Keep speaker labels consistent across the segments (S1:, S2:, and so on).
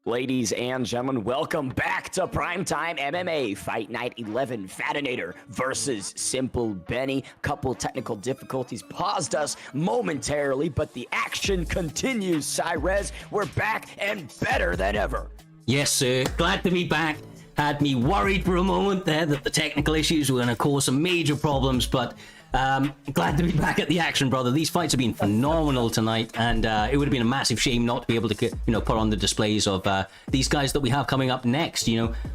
S1: Ladies and gentlemen, welcome back to Primetime MMA Fight Night 11. Fadanator versus Simple Beney. Couple technical difficulties paused us momentarily, but the action continues. Cyrez, we're back and better than ever.
S2: Yes, sir. Glad to be back. Had me worried for a moment there that the technical issues were going to cause some major problems, but glad to be back at the action, brother. These fights have been phenomenal tonight, and it would have been a massive shame not to be able to get, put on the displays of these guys that we have coming up next.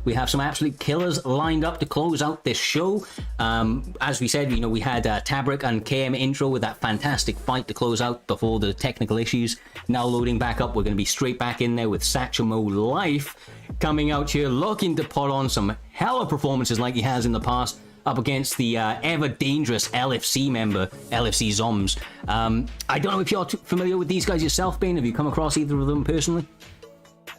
S2: We have some absolute killers lined up to close out this show. As we said, we had Tabrik and KM intro with that fantastic fight to close out before the technical issues. Now loading back up, we're going to be straight back in there with Sactchmoelife coming out here, looking to put on some hella performances like he has in the past, up against the ever dangerous LFC member, LFC Zombzz. I don't know if you're familiar with these guys yourself, Bane. Have you come across either of them personally?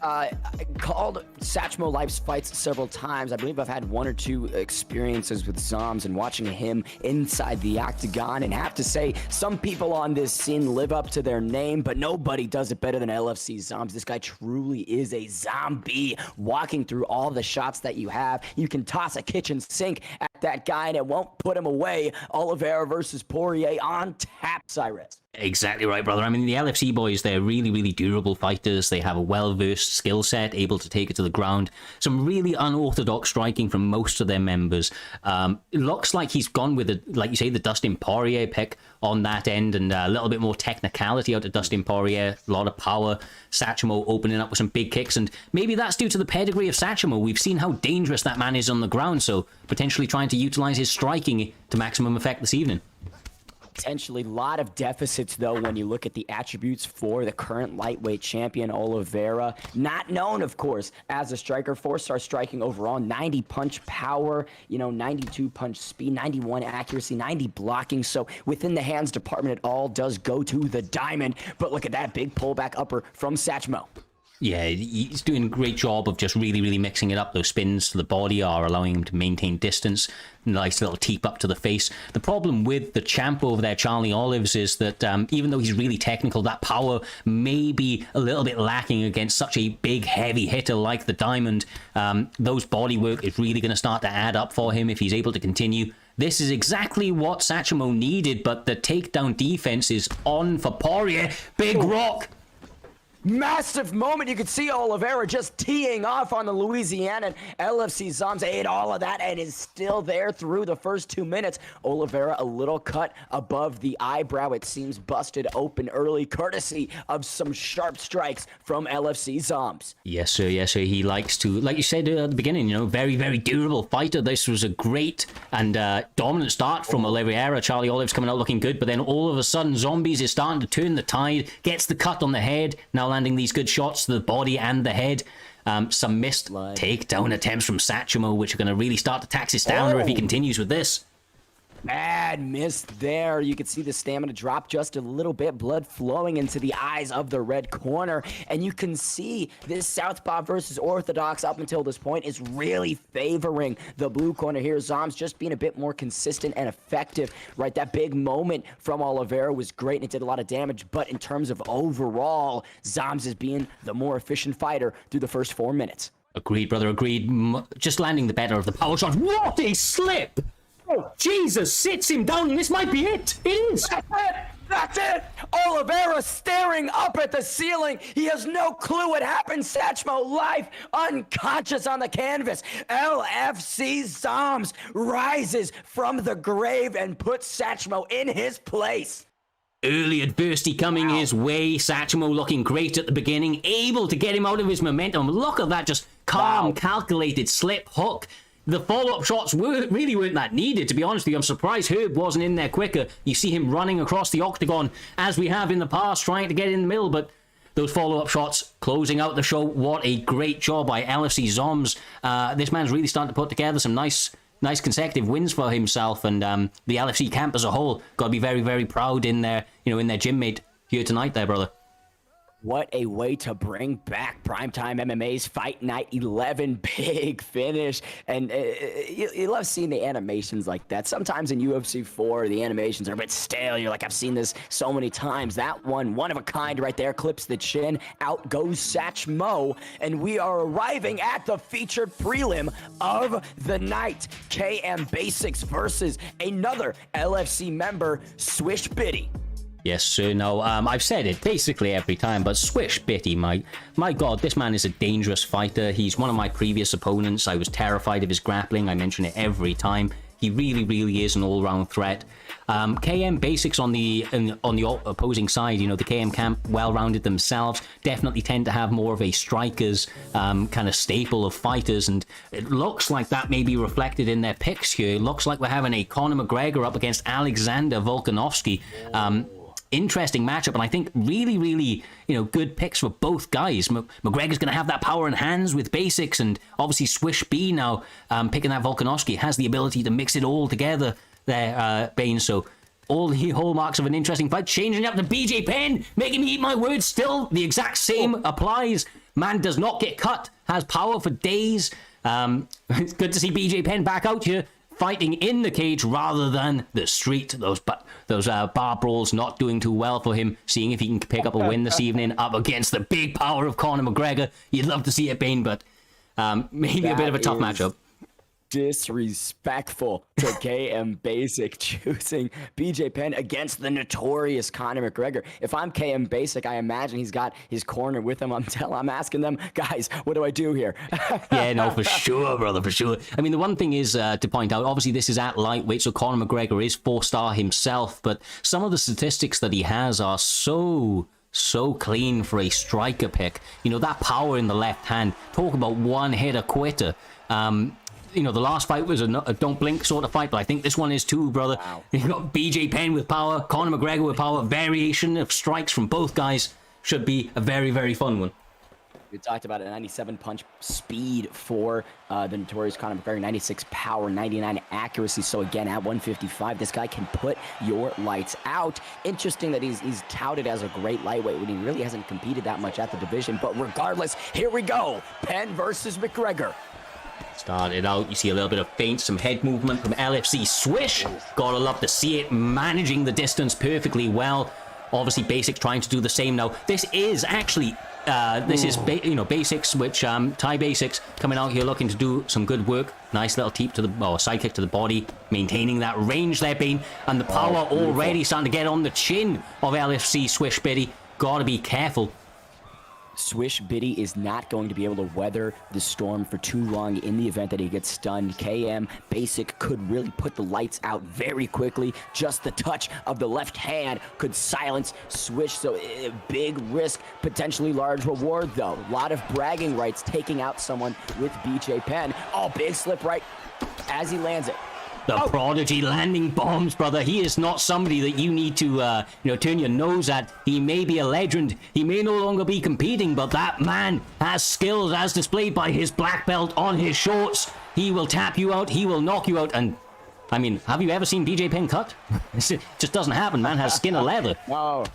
S1: I called Sactchmoelife's fights several times. I believe I've had one or two experiences with Zombzz and watching him inside the octagon, and have to say, some people on this scene live up to their name, but nobody does it better than LFC Zombzz. This guy truly is a zombie, walking through all the shots that you have. You can toss a kitchen sink at that guy and it won't put him away. Oliveira versus Poirier on tap, Cyrus.
S2: Exactly right, brother. I mean, the LFC boys, they're really, really durable fighters. They have a well-versed skill set, able to take it to the ground. Some really unorthodox striking from most of their members. It looks like he's gone with, like you say, the Dustin Poirier pick on that end, and a little bit more technicality out of Dustin Poirier. A lot of power. Sactchmo opening up with some big kicks, and maybe that's due to the pedigree of Sactchmo. We've seen how dangerous that man is on the ground, so potentially trying to utilize his striking to maximum effect this evening.
S1: Potentially a lot of deficits, though, when you look at the attributes for the current lightweight champion, Oliveira. Not known, of course, as a striker. 4-star striking overall, 90 punch power, 92 punch speed, 91 accuracy, 90 blocking. So within the hands department, it all does go to the diamond. But look at that big pullback upper from Sactchmo.
S2: Yeah, he's doing a great job of just really, really mixing it up. Those spins to the body are allowing him to maintain distance. Nice little teep up to the face. The problem with the champ over there, Charlie Olives, is that even though he's really technical, that power may be a little bit lacking against such a big, heavy hitter like the Diamond. Those body work is really going to start to add up for him if he's able to continue. This is exactly what Sactchmo needed, but the takedown defense is on for Poirier. Big rock.
S1: Massive moment. You could see Oliveira just teeing off on the Louisiana. LFC Zombzz ate all of that and is still there through the first 2 minutes. Oliveira a little cut above the eyebrow. It seems busted open early, courtesy of some sharp strikes from LFC Zombzz.
S2: Yes, sir. Yes, sir. He likes to, like you said at the beginning, very, very durable fighter. This was a great and dominant start from Oliveira. Charlie Olives coming out looking good, but then all of a sudden, Zombzz is starting to turn the tide, gets the cut on the head, now landing these good shots to the body and the head. Some missed takedown attempts from Sactchmo, which are going to really start to tax his stamina if he continues with this.
S1: Bad miss there. You can see the stamina drop just a little bit, blood flowing into the eyes of the red corner. And you can see this Southpaw versus Orthodox up until this point is really favoring the blue corner here. Zombzz just being a bit more consistent and effective, right? That big moment from Oliveira was great and it did a lot of damage. But in terms of overall, Zombzz is being the more efficient fighter through the first 4 minutes.
S2: Agreed, brother, agreed. Just landing the better of the power shots. What a slip! Oh, Jesus, sits him down, and this might be it. It is.
S1: That's it. That's it. Oliveira staring up at the ceiling. He has no clue what happened. Sactchmoelife unconscious on the canvas. LFC Zombzz rises from the grave and puts Sactchmo in his place.
S2: Early adversity coming his way. Sacchtmo looking great at the beginning, able to get him out of his momentum. Look at that, just calm, calculated slip hook. The follow-up shots really weren't that needed, to be honest with you. I'm surprised Herb wasn't in there quicker. You see him running across the octagon, as we have in the past, trying to get in the middle, but those follow-up shots closing out the show. What a great job by LFC Zombzz. This man's really starting to put together some nice consecutive wins for himself, and the LFC camp as a whole got to be very, very proud in their, in their gym mate here tonight there, brother.
S1: What a way to bring back Primetime MMA's Fight Night 11 big finish. And you love seeing the animations like that. Sometimes in UFC 4, the animations are a bit stale. You're like, I've seen this so many times. That one of a kind right there, clips the chin. Out goes Sacchtmo. And we are arriving at the featured prelim of the night. KM Basics versus another LFC member, Swish Bity.
S2: Yes, sir. No, I've said it basically every time, but Swish Bity, my God, this man is a dangerous fighter. He's one of my previous opponents. I was terrified of his grappling. I mention it every time. He really, really is an all-round threat. KM Basics on the opposing side, the KM camp, well-rounded themselves, definitely tend to have more of a striker's kind of staple of fighters, and it looks like that may be reflected in their picks here. It looks like we're having a Conor McGregor up against Alexander Volkanovski. Interesting matchup, and I think really, really, good picks for both guys. McGregor's going to have that power in hands with Basics, and obviously Swish B now picking that Volkanovski has the ability to mix it all together there, Bane. So all the hallmarks of an interesting fight. Changing up to BJ Penn, making me eat my words. Still, the exact same applies. Man does not get cut, has power for days. It's good to see BJ Penn back out here, fighting in the cage rather than the street. Those bar brawls not doing too well for him. Seeing if he can pick up a win this evening up against the big power of Conor McGregor. You'd love to see it, Bane, but maybe a bit of a tough matchup.
S1: Disrespectful to KM Basic choosing BJ Penn against the notorious Conor McGregor. If I'm KM Basic, I imagine he's got his corner with him. I'm asking them, guys, what do I do here?
S2: Yeah, no, for sure, brother, for sure. I mean, the one thing is to point out, obviously this is at lightweight, so Conor McGregor is 4-star himself, but some of the statistics that he has are so clean for a striker pick. That power in the left hand. Talk about one-hitter quitter. The last fight was a don't blink sort of fight, but I think this one is too, brother. Wow. You've got BJ Penn with power, Conor McGregor with power, variation of strikes from both guys. Should be a very, very fun one.
S1: We talked about a 97 punch speed for the notorious Conor McGregor, 96 power, 99 accuracy. So again, at 155, this guy can put your lights out. Interesting that he's touted as a great lightweight when he really hasn't competed that much at the division. But regardless, here we go. Penn versus McGregor.
S2: Started out, you see a little bit of feint, some head movement from LFC Swish. Gotta love to see it, managing the distance perfectly well. Obviously, Basics trying to do the same now. This is actually, Basics, which Thai Basics coming out here looking to do some good work. Nice little teep to the, side kick to the body, maintaining that range there, Bane. And the power already starting to get on the chin of LFC Swish Bity. Gotta be careful.
S1: Swish Bity is not going to be able to weather the storm for too long in the event that he gets stunned. KM Basic could really put the lights out very quickly. Just the touch of the left hand could silence Swish. So big risk, potentially large reward though. A lot of bragging rights taking out someone with BJ Penn. Oh, big slip right as he lands it.
S2: The prodigy landing bombs, brother. He is not somebody that you need to, turn your nose at. He may be a legend. He may no longer be competing, but that man has skills as displayed by his black belt on his shorts. He will tap you out. He will knock you out. And, I mean, have you ever seen BJ Penn cut? It just doesn't happen. Man has skin of leather.
S1: No.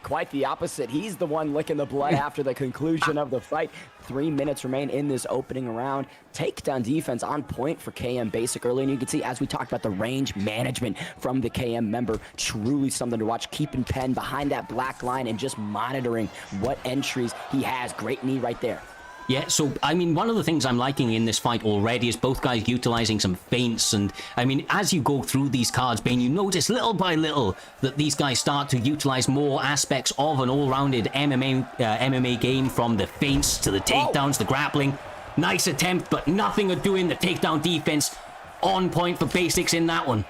S1: Quite the opposite. He's the one licking the blood after the conclusion of the fight. 3 minutes remain in this opening round. Takedown defense on point for KM Basic early, and you can see, as we talked about, the range management from the KM member. Truly something to watch. Keeping Penn behind that black line and just monitoring what entries he has. Great knee right there.
S2: Yeah, so, I mean, one of the things I'm liking in this fight already is both guys utilizing some feints. And, I mean, as you go through these cards, Bane, you notice little by little that these guys start to utilize more aspects of an all-rounded MMA game, from the feints to the takedowns, the grappling. Nice attempt, but nothing of doing the takedown defense. On point for Basics in that one.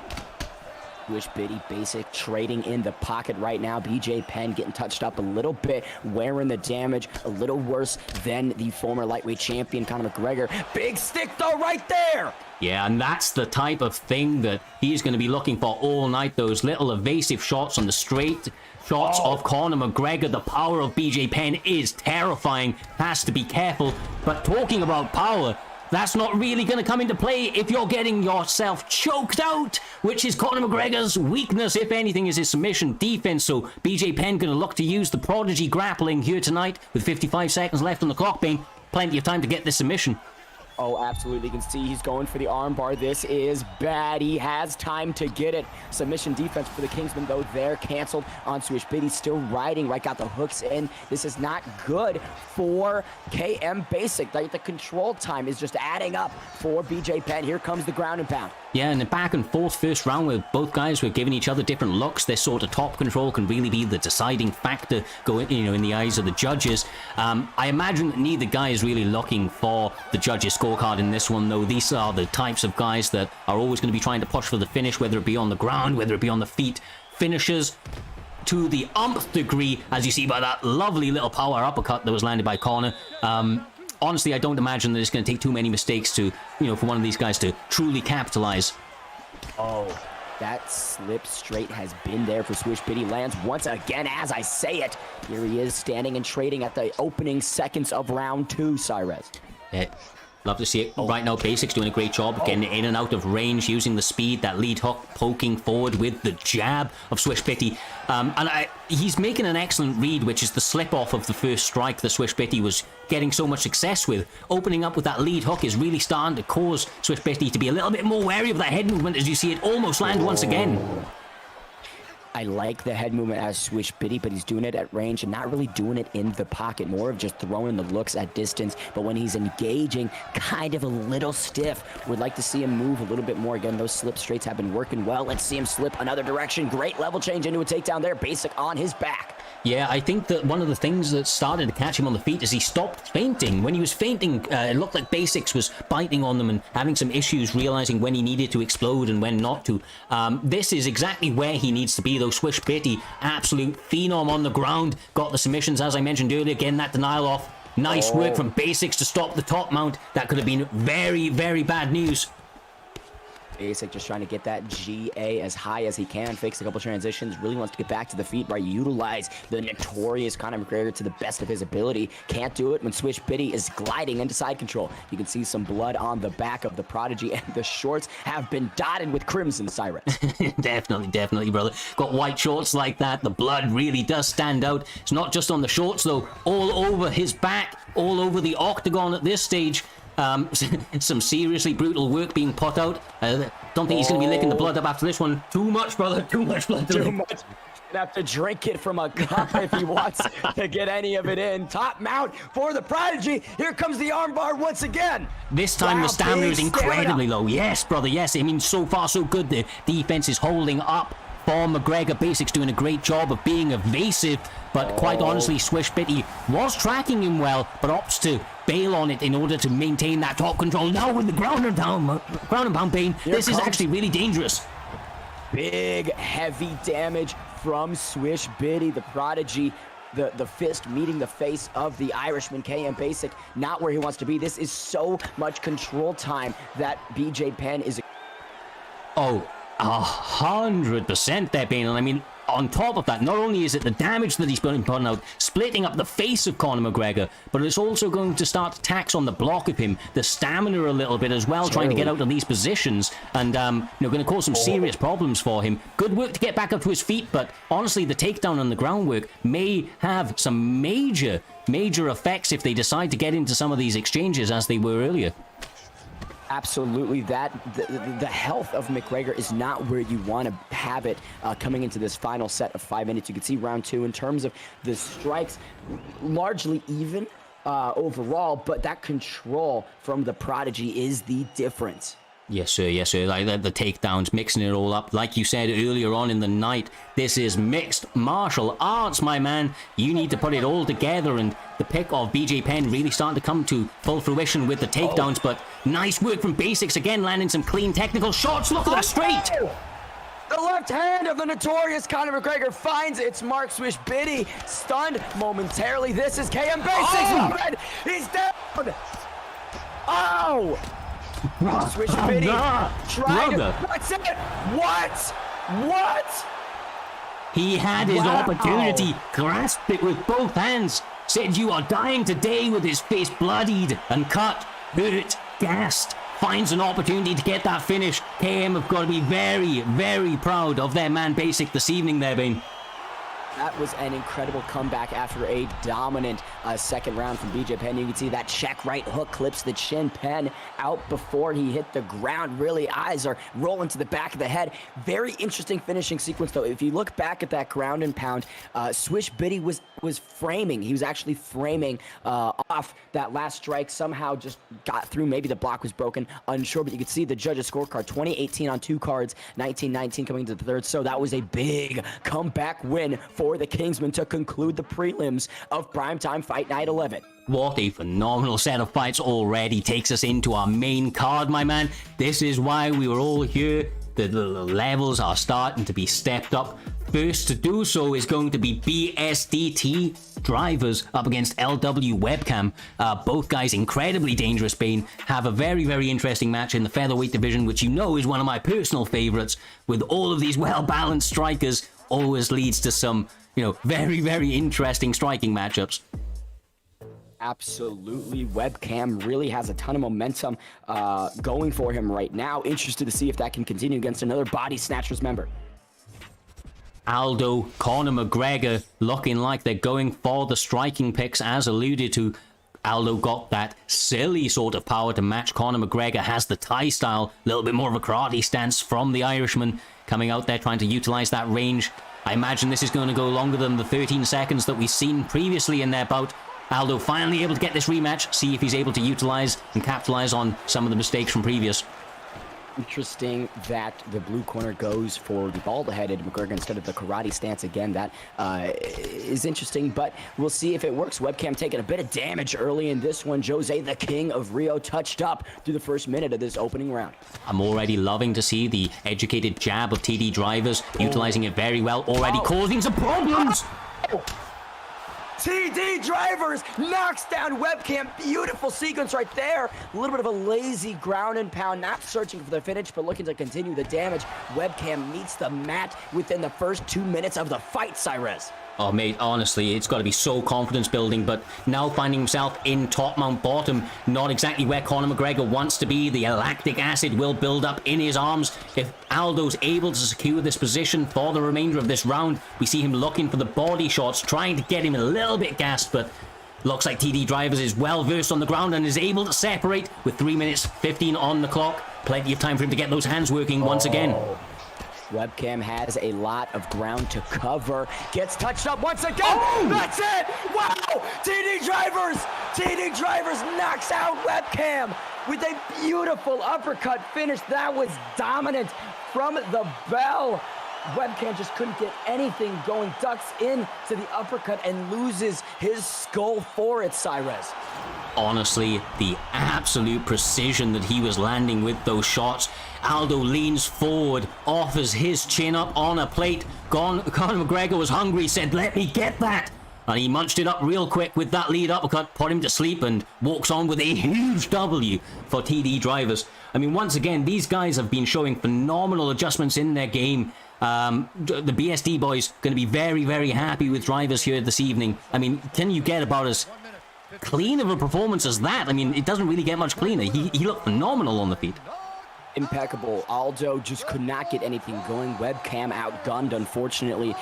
S1: Swish, bity, basic, trading in the pocket right now. BIgE getting touched up a little bit, wearing the damage a little worse than the former lightweight champion, Conor McGregor. Big stick though right there!
S2: Yeah, and that's the type of thing that he's going to be looking for all night. Those little evasive shots on the straight shots of Conor McGregor. The power of BIgE is terrifying. Has to be careful. But talking about power, that's not really going to come into play if you're getting yourself choked out, which is Conor McGregor's weakness, if anything, is his submission defense. So BIgE going to look to use the Prodigy grappling here tonight with 55 seconds left on the clock, Bane. Plenty of time to get this submission.
S1: Oh, absolutely. You can see he's going for the armbar. This is bad. He has time to get it. Submission defense for the Kingsman, though, there. Canceled on Swish. Bity still riding. Right, got the hooks in. This is not good for KM Basic. Like, the control time is just adding up for BIgE. Here comes the ground and pound.
S2: Yeah, and the back and forth first round where both guys were giving each other different looks. This sort of top control can really be the deciding factor going, in the eyes of the judges. I imagine that neither guy is really looking for the judges' scorecard in this one, though. These are the types of guys that are always going to be trying to push for the finish, whether it be on the ground, whether it be on the feet. Finishers to the umpth degree, as you see by that lovely little power uppercut that was landed by Conor. Honestly, I don't imagine that it's going to take too many mistakes to, for one of these guys to truly capitalize.
S1: Oh, that slip straight has been there for Swish. Bity lands once again as I say it. Here he is standing and trading at the opening seconds of round 2, Cyrez.
S2: Yeah. Love to see it. Right now, Basic's doing a great job getting in and out of range, using the speed, that lead hook, poking forward with the jab of Swish Bity. He's making an excellent read, which is the slip-off of the first strike that Swish Bity was getting so much success with. Opening up with that lead hook is really starting to cause Swish Bity to be a little bit more wary of that head movement, as you see it almost land once again.
S1: I like the head movement as Swish Bity, but he's doing it at range and not really doing it in the pocket. More of just throwing the looks at distance. But when he's engaging, kind of a little stiff. Would like to see him move a little bit more. Again, those slip straights have been working well. Let's see him slip another direction. Great level change into a takedown there. Basic on his back.
S2: Yeah, I think that one of the things that started to catch him on the feet is he stopped feinting. When he was feinting, it looked like Basics was biting on them and having some issues, realizing when he needed to explode and when not to. This is exactly where he needs to be, though. Swish Bity, absolute phenom on the ground. Got the submissions, as I mentioned earlier. Again, that denial off. Nice work from Basics to stop the top mount. That could have been very, very bad news.
S1: Basic just trying to get that GA as high as he can, fakes a couple transitions, really wants to get back to the feet, right? Utilize the notorious Conor McGregor to the best of his ability. Can't do it when Swish Bity is gliding into side control. You can see some blood on the back of the Prodigy, and the shorts have been dotted with crimson, Cyrus.
S2: Definitely, brother. Got white shorts like that. The blood really does stand out. It's not just on the shorts, though. All over his back, all over the octagon at this stage. Some seriously brutal work being put out. Don't think he's going to be licking the blood up after this one. Too much, brother. Too much blood.
S1: Too much. Gonna have to drink it from a cup if he wants to get any of it in. Top mount for the Prodigy. Here comes the armbar once again.
S2: This time the stamina is incredibly low. Yes, brother. Yes. I mean, so far so good. The defense is holding up for McGregor. Basics doing a great job of being evasive. But quite honestly, Swish Bity was tracking him well, but opts to bail on it in order to maintain that top control. Now with the ground and pound Bane, this is actually really dangerous.
S1: Big, heavy damage from Swish Bity, the Prodigy. The fist meeting the face of the Irishman, KM Basic, not where he wants to be. This is so much control time that BIgE is...
S2: Oh, 100% there, Bane. And I mean, on top of that, not only is it the damage that he's putting out, splitting up the face of Conor McGregor, but it's also going to start to tax on the block of him, the stamina a little bit as well, trying to get out of these positions, and going to cause some serious problems for him. Good work to get back up to his feet, but honestly, the takedown on the groundwork may have some major effects if they decide to get into some of these exchanges as they were earlier.
S1: Absolutely, the health of McGregor is not where you want to have it coming into this final set of 5 minutes. You can see round 2 in terms of the strikes, largely even overall, but that control from the Prodigy is the difference.
S2: Yes, sir. Yes, sir. Like the takedowns, mixing it all up. Like you said earlier on in the night, this is mixed martial arts, my man. You need to put it all together, and the pick of BIgE really starting to come to full fruition with the takedowns, but nice work from Basics again, landing some clean technical shots. Look at that straight.
S1: The left hand of the notorious Conor McGregor finds its mark. Swish bity stunned momentarily. This is KM Basics. Oh! He's down. Oh! Swish bity tried. That's it. What?
S2: He had his opportunity, grasped it with both hands, said you are dying today with his face bloodied and cut, hurt, gassed. Finds an opportunity to get that finish. KM have got to be very, very proud of their man Basic this evening there, Bane.
S1: That was an incredible comeback after a dominant second round from BJ Penn. You can see that check right hook clips the chin. Penn out before he hit the ground. Really, eyes are rolling to the back of the head. Very interesting finishing sequence, though. If you look back at that ground and pound, Swish bity was framing. He was actually framing off that last strike. Somehow just got through. Maybe the block was broken. Unsure, but you could see the judges' scorecard. 20-18 on 2 cards. 19-19 coming to the third. So that was a big comeback win for the Kingsmen to conclude the prelims of Primetime Fight Night 11.
S2: What a phenomenal set of fights already takes us into our main card, my man. This is why we were all here. The levels are starting to be stepped up. First to do so is going to be TDrivers up against LW Webcam. Both guys incredibly dangerous, Bane. Have a very, very interesting match in the featherweight division, which you know is one of my personal favorites. With all of these well-balanced strikers, always leads to some, very, very interesting striking matchups.
S1: Absolutely. Webcam really has a ton of momentum going for him right now. Interested to see if that can continue against another Body Snatchers member.
S2: Aldo, Conor McGregor looking like they're going for the striking picks, as alluded to. Aldo got that silly sort of power to match Conor McGregor, has the Thai style, a little bit more of a karate stance from the Irishman, coming out there trying to utilize that range. I imagine this is going to go longer than the 13 seconds that we've seen previously in their bout. Aldo finally able to get this rematch, see if he's able to utilize and capitalize on some of the mistakes from previous.
S1: Interesting that the blue corner goes for the bald-headed McGregor instead of the karate stance again. That is interesting, but we'll see if it works. Webcam taking a bit of damage early in this one. Jose, the king of Rio, touched up through the first minute of this opening round.
S2: I'm already loving to see the educated jab of TDrivers, utilizing it very well, already causing some problems.
S1: TDrivers knocks down Webcam. Beautiful sequence right there. A little bit of a lazy ground and pound, not searching for the finish, but looking to continue the damage. Webcam meets the mat within the first 2 minutes of the fight, Cyrus.
S2: Oh, mate, honestly, it's got to be so confidence building, but now finding himself in top mount bottom, not exactly where Conor McGregor wants to be. The lactic acid will build up in his arms. If Aldo's able to secure this position for the remainder of this round, we see him looking for the body shots, trying to get him a little bit gassed, but looks like TDrivers is well versed on the ground and is able to separate with 3 minutes 15 on the clock. Plenty of time for him to get those hands working once again.
S1: Webcam has a lot of ground to cover. Gets touched up once again. Oh! That's it! Wow! TDrivers knocks out Webcam with a beautiful uppercut finish. That was dominant from the bell. Webcam just couldn't get anything going. Ducks in to the uppercut and loses his skull for it, Cyrus.
S2: Honestly, the absolute precision that he was landing with those shots. Aldo leans forward, offers his chin up on a plate. Conor McGregor was hungry, said, "Let me get that." And he munched it up real quick with that lead uppercut, put him to sleep, and walks on with a huge W for TDrivers. I mean, once again, these guys have been showing phenomenal adjustments in their game. The BSD boys going to be very, very happy with Drivers here this evening. I mean, can you get about as clean of a performance as that? I mean, it doesn't really get much cleaner. He looked phenomenal on the feet.
S1: Impeccable. Aldo just could not get anything going. Webcam outgunned, unfortunately,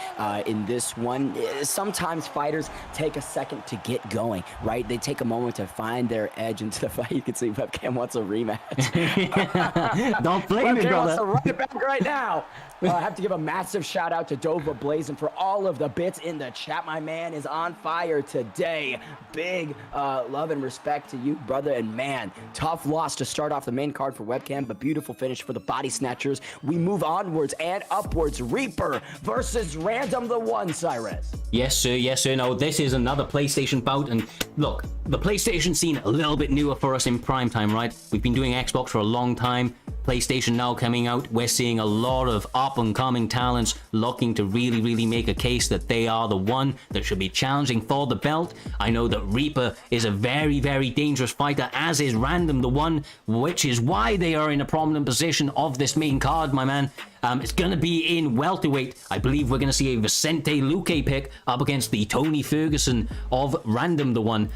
S1: in this one. Sometimes fighters take a second to get going, right? They take a moment to find their edge into the fight. You can see Webcam wants a rematch.
S2: Don't blame me, brother.
S1: Webcam wants to run it back right now. I have to give a massive shout out to Dova Blazing for all of the bits in the chat. My man is on fire today. Big love and respect to you, brother. And man, tough loss to start off the main card for Webcam, but beautiful finish for the Body Snatchers. We move onwards and upwards. Reaper versus Random the One, Cyrus.
S2: Yes, sir. Yes, sir. Now, this is another PlayStation bout. And look, the PlayStation scene a little bit newer for us in prime time, right? We've been doing Xbox for a long time. PlayStation Now coming out, we're seeing a lot of up-and-coming talents looking to really make a case that they are the one that should be challenging for the belt. I know that Reaper is a very dangerous fighter, as is Random the One, which is why they are in a prominent position of this main card, my man. It's going to be in welterweight. I believe we're going to see a Vicente Luque pick up against the Tony Ferguson of Random the One.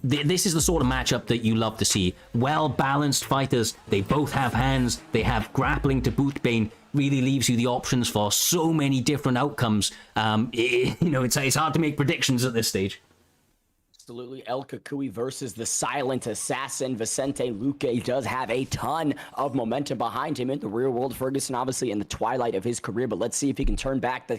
S2: This is the sort of matchup that you love to see. Well-balanced fighters. They both have hands. They have grappling to boot. Bane really leaves you the options for so many different outcomes. It's hard to make predictions at this stage.
S1: Absolutely. El Cucuy versus the silent assassin. Vicente Luque does have a ton of momentum behind him in the real world. Ferguson obviously in the twilight of his career, but let's see if he can turn back the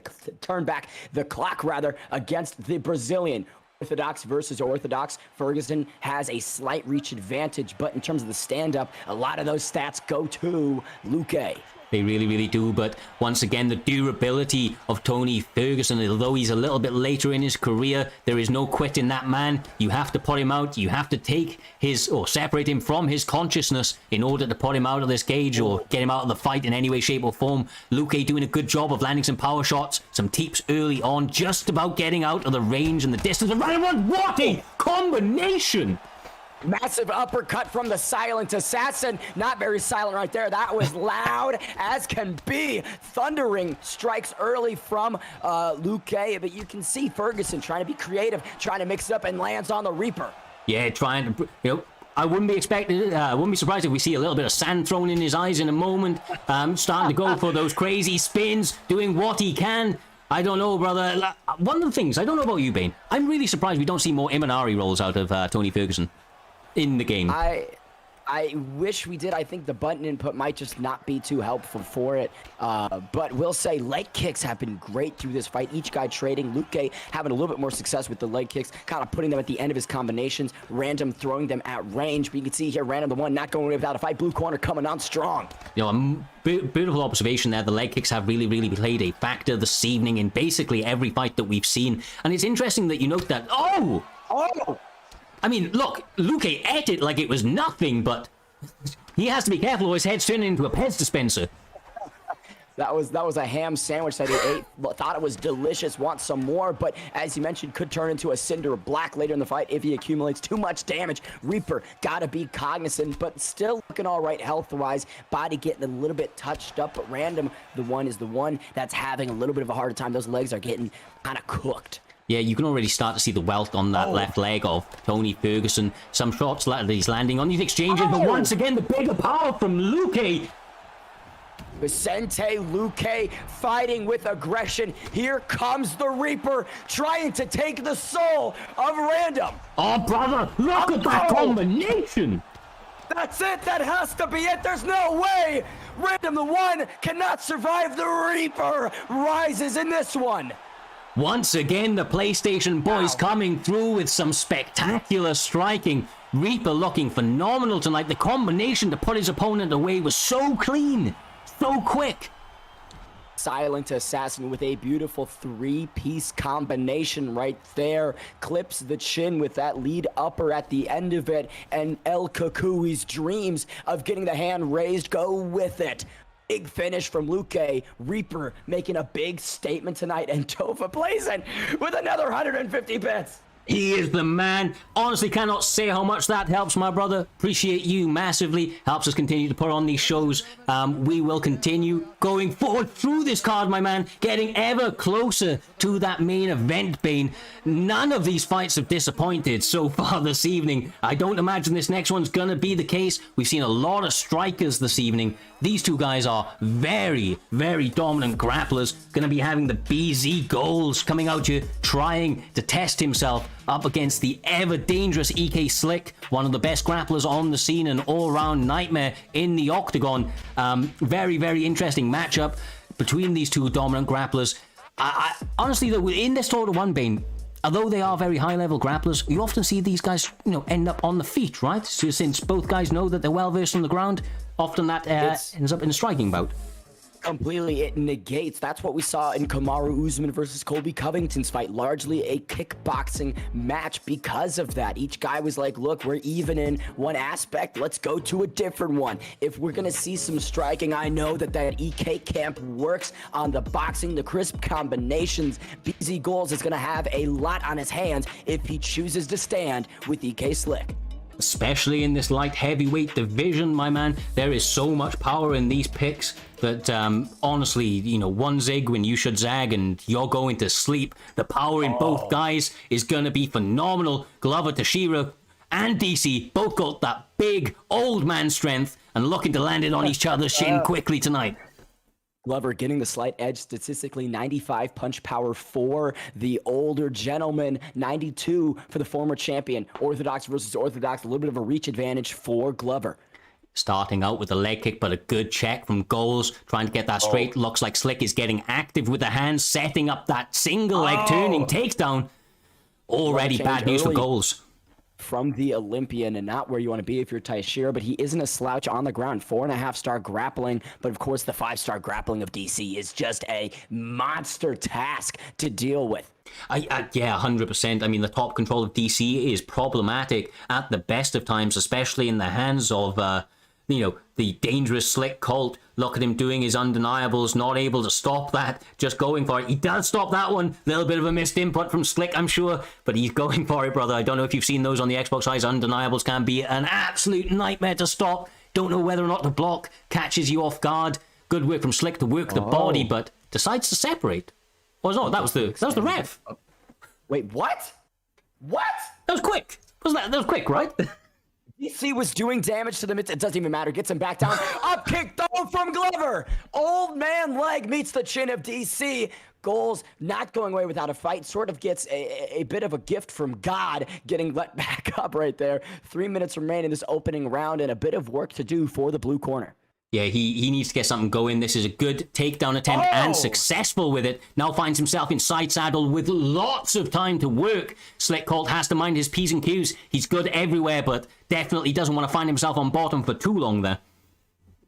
S1: clock against the Brazilian. Orthodox versus Orthodox. Ferguson has a slight reach advantage, but in terms of the stand-up, a lot of those stats go to Luque.
S2: They really do, but once again, the durability of Tony Ferguson, although he's a little bit later in his career, there is no quitting that man. You have to put him out. You have to take separate him from his consciousness in order to put him out of this cage or get him out of the fight in any way, shape, or form. Luque doing a good job of landing some power shots, some teeps early on, just about getting out of the range and the distance. And what a combination!
S1: Massive uppercut from the silent assassin. Not very silent right there. That was loud as can be. Thundering strikes early from Luque, but you can see Ferguson trying to be creative, trying to mix it up, and lands on the Reaper.
S2: Yeah, trying to, I wouldn't be surprised if we see a little bit of sand thrown in his eyes in a moment. Starting to go for those crazy spins, doing what he can. I don't know, brother. One of the things, I don't know about you, Bane, I'm really surprised we don't see more Imanari rolls out of Tony Ferguson in the game.
S1: I wish we did. I think the button input might just not be too helpful for it. But we'll say leg kicks have been great through this fight. Each guy trading. Luque having a little bit more success with the leg kicks, kind of putting them at the end of his combinations. Random throwing them at range. But you can see here, Random the One not going away without a fight. Blue corner coming on strong.
S2: Beautiful observation there. The leg kicks have really played a factor this evening in basically every fight that we've seen. And it's interesting that you note that. Oh! I mean, look, Luque ate it like it was nothing, but he has to be careful or his head's turning into a Pez dispenser.
S1: That was a ham sandwich that he ate. Thought it was delicious, wants some more, but as you mentioned, could turn into a cinder black later in the fight if he accumulates too much damage. Reaper gotta be cognizant, but still looking all right health-wise. Body getting a little bit touched up, but Random the One is the one that's having a little bit of a harder time. Those legs are getting kind of cooked.
S2: Yeah, you can already start to see the welt on that left leg of Tony Ferguson. Some shots that he's landing on these exchanges, but once again, the bigger power from Luque.
S1: Vicente Luque fighting with aggression. Here comes the Reaper trying to take the soul of Random.
S2: Oh, brother, look at that combination.
S1: That's it. That has to be it. There's no way. Random the One cannot survive. The Reaper rises in this one.
S2: Once again, the PlayStation boys coming through with some spectacular striking. Reaper looking phenomenal tonight. The combination to put his opponent away was so clean, so quick.
S1: Silent assassin with a beautiful three-piece combination right there. Clips the chin with that lead upper at the end of it. And El Cucuy's dreams of getting the hand raised go with it. Big finish from Luque. Reaper making a big statement tonight, and Tova plays in with another 150 bits.
S2: He is the man. Honestly, cannot say how much that helps, my brother. Appreciate you massively. Helps us continue to put on these shows. We will continue going forward through this card, my man. Getting ever closer to that main event, Bane. None of these fights have disappointed so far this evening. I don't imagine this next one's going to be the case. We've seen a lot of strikers this evening. These two guys are very dominant grapplers. Going to be having the BZ goals coming out here, trying to test himself up against the ever dangerous EK Slick, one of the best grapplers on the scene, an all-round nightmare in the octagon. Very interesting matchup between these two dominant grapplers. I honestly, though, in this sort of one, Bane, although they are very high-level grapplers, you often see these guys, end up on the feet, right? So since both guys know that they're well-versed on the ground, often that ends up in a striking bout.
S1: Completely, it negates. That's what we saw in Kamaru Usman versus Colby Covington's fight. Largely a kickboxing match because of that. Each guy was like, look, we're even in one aspect. Let's go to a different one. If we're going to see some striking, I know that EK camp works on the boxing, the crisp combinations. BZ Goals is going to have a lot on his hands if he chooses to stand with EK Slick.
S2: Especially in this light heavyweight division, my man. There is so much power in these picks that, honestly, you know, one zig when you should zag and you're going to sleep. The power in both guys is going to be phenomenal. Glover, Teixeira, and DC both got that big old man strength and looking to land it on each other's shin quickly tonight.
S1: Glover getting the slight edge statistically, 95 punch power for the older gentleman, 92 for the former champion. Orthodox versus Orthodox, a little bit of a reach advantage for Glover.
S2: Starting out with a leg kick, but a good check from Goals, trying to get that straight. Looks like Slick is getting active with the hands, setting up that single leg turning takedown. Already bad news for Goals.
S1: From the Olympian, and not where you want to be if you're Teixeira, but he isn't a slouch on the ground. 4.5-star grappling, but of course the 5-star grappling of DC is just a monster task to deal with.
S2: Yeah, 100%. I mean, the top control of DC is problematic at the best of times, especially in the hands of, you know, the dangerous Slick Colt. Look at him doing his undeniables, not able to stop that, just going for it. He does stop that one. Little bit of a missed input from Slick, I'm sure, but he's going for it, brother. I don't know if you've seen those on the Xbox size. Undeniables can be an absolute nightmare to stop. Don't know whether or not to block. Catches you off guard. Good work from Slick to work the body, but decides to separate. Oh, no, that was the ref.
S1: Wait, what? What?
S2: That was quick. That was quick, right?
S1: DC was doing damage to the mitts. It doesn't even matter. Gets him back down. Up kick though from Glover. Old man leg meets the chin of DC. Goals not going away without a fight. Sort of gets a bit of a gift from God getting let back up right there. 3 minutes remain in this opening round and a bit of work to do for the blue corner.
S2: Yeah, he needs to get something going. This is a good takedown attempt and successful with it. Now finds himself in side saddle with lots of time to work. Slick Colt has to mind his P's and Q's. He's good everywhere, but definitely doesn't want to find himself on bottom for too long there.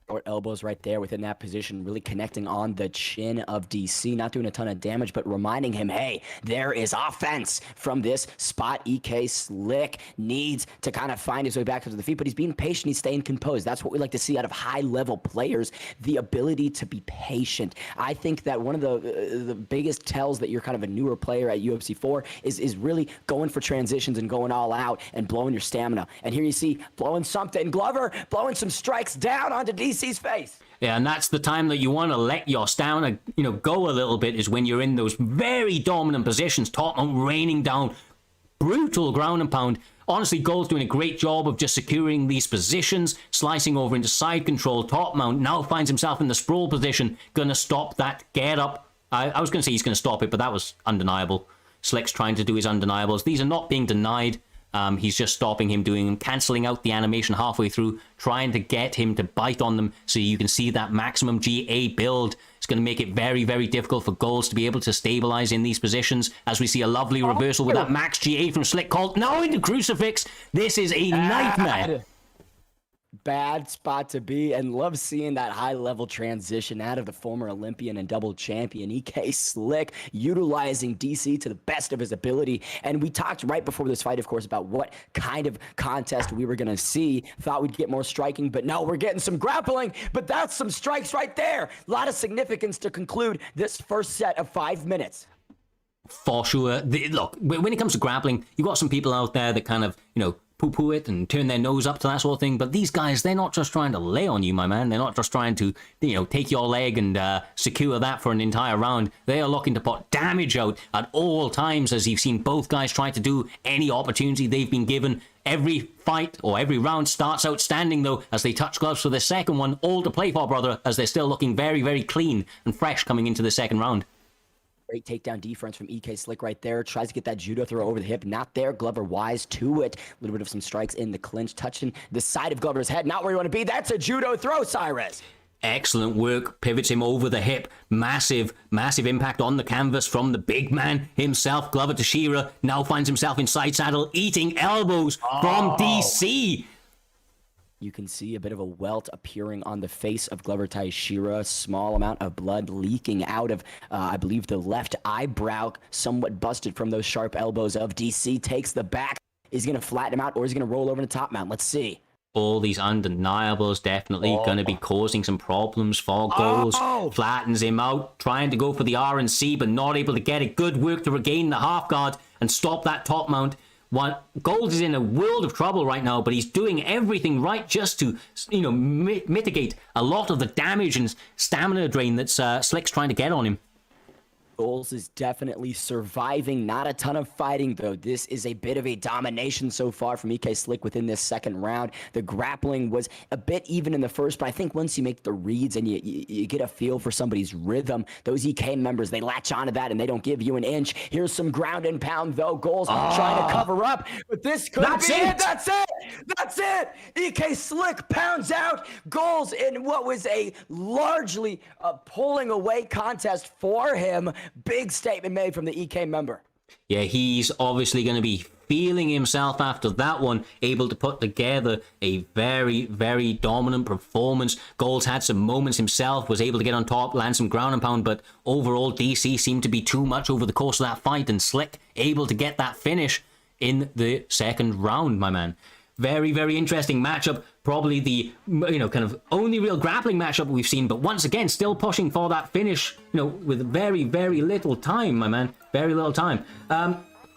S1: Short elbows right there within that position, really connecting on the chin of DC, not doing a ton of damage, but reminding him, hey, there is offense from this spot. EK Slick needs to kind of find his way back to the feet, but he's being patient, he's staying composed. That's what we like to see out of high-level players, the ability to be patient. I think that one of the biggest tells that you're kind of a newer player at UFC 4 is really going for transitions and going all out and blowing your stamina. And here you see blowing something. Glover blowing some strikes down onto DC's face.
S2: Yeah, and that's the time that you want to let your stamina, you know, go a little bit, is when you're in those very dominant positions. Top mount raining down, brutal ground and pound. Honestly, Gold's doing a great job of just securing these positions, slicing over into side control. Top mount now finds himself in the sprawl position, gonna stop that get up. I was gonna say he's gonna stop it, but that was undeniable. Slick's trying to do his undeniables. These are not being denied. He's just stopping him, cancelling out the animation halfway through, trying to get him to bite on them so you can see that maximum GA build. It's going to make it very, very difficult for Goals to be able to stabilize in these positions, as we see a lovely reversal with that max GA from Slick Colt. Now into Crucifix. This is a nightmare.
S1: Bad spot to be, and love seeing that high-level transition out of the former Olympian and double champion EK Slick, utilizing DC to the best of his ability. And we talked right before this fight, of course, about what kind of contest we were going to see. Thought we'd get more striking, but no, we're getting some grappling, but that's some strikes right there. A lot of significance to conclude this first set of 5 minutes.
S2: For sure. Look, when it comes to grappling, you've got some people out there that kind of, you know, poo-poo it and turn their nose up to that sort of thing. But these guys, they're not just trying to lay on you, my man. They're not just trying to, you know, take your leg and secure that for an entire round. They are looking to put damage out at all times, as you've seen both guys try to do any opportunity they've been given. Every fight or every round starts outstanding, though, as they touch gloves for the second one. All to play for, brother, as they're still looking very, very clean and fresh coming into the second round.
S1: Great takedown defense from EK Slick right there. Tries to get that judo throw over the hip. Not there. Glover wise to it. A little bit of some strikes in the clinch. Touching the side of Glover's head. Not where you want to be. That's a judo throw, Cyrus.
S2: Excellent work. Pivots him over the hip. Massive, massive impact on the canvas from the big man himself. Glover Teixeira now finds himself in side saddle, eating elbows from DC.
S1: You can see a bit of a welt appearing on the face of Glover Taishira. Small amount of blood leaking out of, I believe, the left eyebrow, somewhat busted from those sharp elbows of DC. Takes the back. Is he going to flatten him out, or is he going to roll over the top mount? Let's see.
S2: All these undeniables definitely going to be causing some problems for Goals. Flattens him out, trying to go for the RNC, but not able to get it. Good work to regain the half guard and stop that top mount. Gold is in a world of trouble right now, but he's doing everything right just to, mitigate a lot of the damage and stamina drain that's Slick's trying to get on him.
S1: Goals is definitely surviving. Not a ton of fighting, though. This is a bit of a domination so far from EK Slick within this second round. The grappling was a bit even in the first, but I think once you make the reads and you get a feel for somebody's rhythm, those EK members, they latch onto that and they don't give you an inch. Here's some ground and pound, though. Goals trying to cover up, but this could be it. That's it. That's it. EK Slick pounds out Goals in what was a largely pulling away contest for him. Big statement made from the EK member.
S2: Yeah, he's obviously going to be feeling himself after that one, able to put together a very, very dominant performance. Goals had some moments himself, was able to get on top, land some ground and pound, but overall DC seemed to be too much over the course of that fight, and Slick able to get that finish in the second round, my man. Very, very interesting matchup. Probably the, kind of only real grappling matchup we've seen, but once again, still pushing for that finish, with very, very little time, my man. Very little time.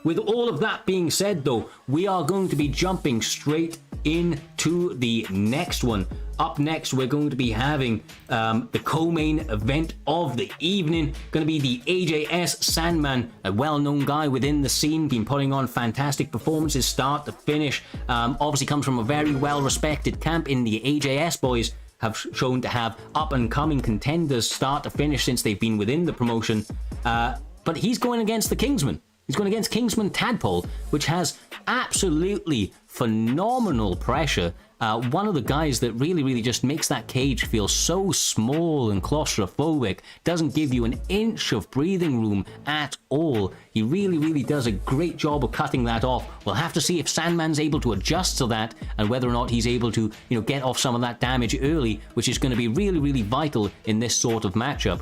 S2: With all of that being said, though, we are going to be jumping straight into the next one. Up next, we're going to be having the co-main event of the evening. Going to be the AJS Sandman, a well-known guy within the scene, been putting on fantastic performances start to finish. Obviously comes from a very well-respected camp in the AJS boys. Have shown to have up-and-coming contenders start to finish since they've been within the promotion. But he's going against the Kingsman. He's going against Kingsman Tadpole, which has absolutely phenomenal pressure. One of the guys that really, really just makes that cage feel so small and claustrophobic, doesn't give you an inch of breathing room at all. He really, really does a great job of cutting that off. We'll have to see if Sandman's able to adjust to that and whether or not he's able to, get off some of that damage early, which is going to be really, really vital in this sort of matchup.